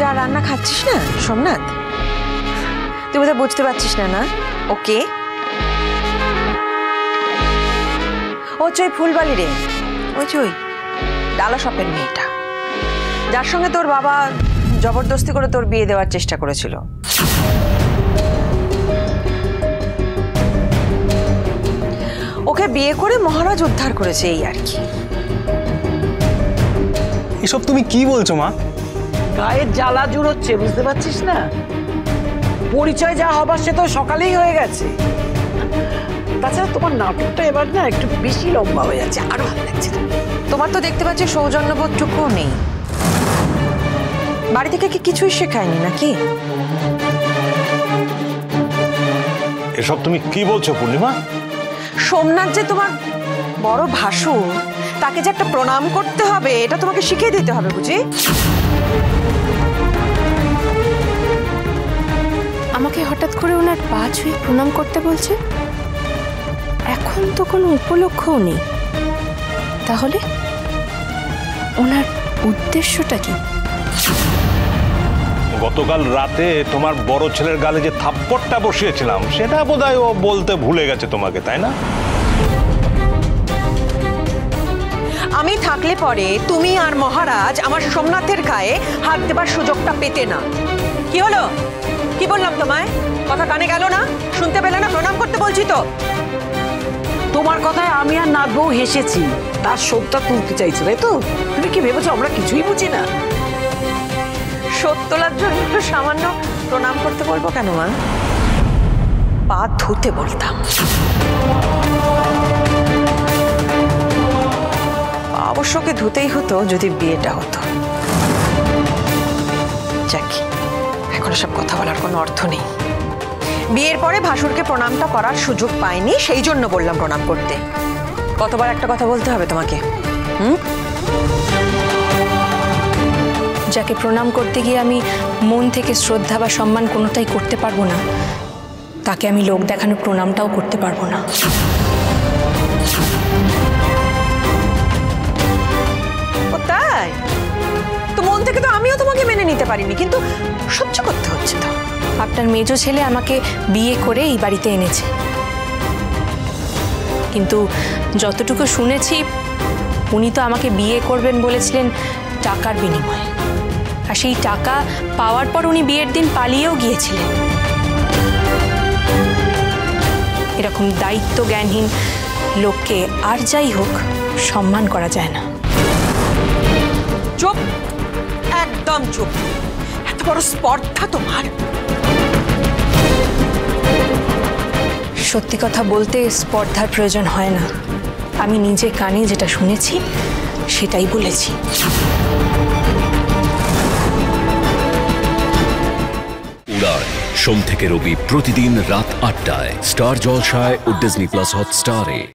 যা রান্না খাচ্ছিস না সোমনাথ, তুই বোধহয় বুঝতে পারছিস না। না ওকে ও ওই ফুলবালি রে, ওই ডালা শপের মেয়েটা যার সঙ্গে তোর বাবা জবরদস্তি করে তোর বিয়ে দেওয়ার চেষ্টা করেছিল। ওকে বিয়ে করে মহারাজ উদ্ধার করেছে, এই আর কি। এসব তুমি কি বলছো মা? গায়ের জ্বালা জুড়োচ্ছে, বুঝতে পারছিস না? পরিচয় যা হবার সে তো সকালেই হয়ে গেছে। তাছাড়া তোমার নাটকটা এবার না একটু বেশি লম্বা হয়ে যাচ্ছে, আরো ভালো লাগছে। তোমার তো দেখতে পাচ্ছি সৌজন্যবোধটুকুও নেই। বাড়ি থেকে কি কিছুই শেখায়নি নাকি? এসব তুমি কি বলছো পূর্ণিমা? সোমনাথ যে তোমার বড় ভাসুর, তাকে যে একটা প্রণাম করতে হবে এটা তোমাকে শিখিয়ে দিতে হবে বুঝি। আমাকে হঠাৎ করে ওনার পা ছুঁয়ে প্রণাম করতে বলছে। এখন তো কোনো উপলক্ষও নেই, তাহলে ওনার উদ্দেশ্যটা কি? গতকাল রাতে তোমার বড় ছেলের গালে যে থাপ্পড়টা বসিয়েছিলাম সেটা বোধহয় ও বলতে ভুলে গেছে তোমাকে, তাই না? আমি থাকলে পরে তুমি আর মহারাজ আমার সোমনাথের গায়ে হাত দেবার সুযোগটা পেতে না। কি হলো? কি বললাম তোমায়? কথা কানে গেল না? শুনতে পেলে না? প্রণাম করতে বলছি তো। তোমার কথায় আমি আর নাথ বউ হেসেছি, তার শোধটা তুলতে চাইছো তাই তো? তুমি কি ভেবেছো আমরা কিছুই বুঝি না? শোধ তোলার জন্য সামান্য প্রণাম করতে বলবো কেন মা? পা ধুতে বলতাম। অবশ্যকে ধুতেই হতো যদি বিয়েটা হতো। যাক, এখন সব কথা বলার কোনো অর্থ নেই। বিয়ের পরে ভাসুরকে প্রণামটা করার সুযোগ পাইনি, সেই জন্য বললাম প্রণাম করতে। কতবার একটা কথা বলতে হবে তোমাকে? যাকে প্রণাম করতে গিয়ে আমি মন থেকে শ্রদ্ধা বা সম্মান কোনোটাই করতে পারবো না, তাকে আমি লোক দেখানোর প্রণামটাও করতে পারবো না। তাই তো মন থেকে তো আমিও তোমাকে মেনে নিতে পারিনি, কিন্তু সহ্য করতে হচ্ছে তো। আপনার মেজো ছেলে আমাকে বিয়ে করে এই বাড়িতে এনেছে, কিন্তু যতটুকু শুনেছি উনি তো আমাকে বিয়ে করবেন বলেছিলেন টাকার বিনিময়ে, আর সেই টাকা পাওয়ার পর উনি বিয়ের দিন পালিয়েও গিয়েছিলেন। এরকম দায়িত্ব জ্ঞানহীন লোককে আর যাই হোক সম্মান করা যায় না। চুপ, একদম চুপ। এত বড় স্পর্ধা তোমার? সত্যি কথা বলতে স্পর্ধার প্রয়োজন হয় না। আমি নিজে কানে যেটা শুনেছি সেটাই বলেছি। উড়ান সোম থেকে রবি প্রতিদিন রাত ৮টায় স্টার জলসায় ও ডিজনি প্লাস হটস্টারে।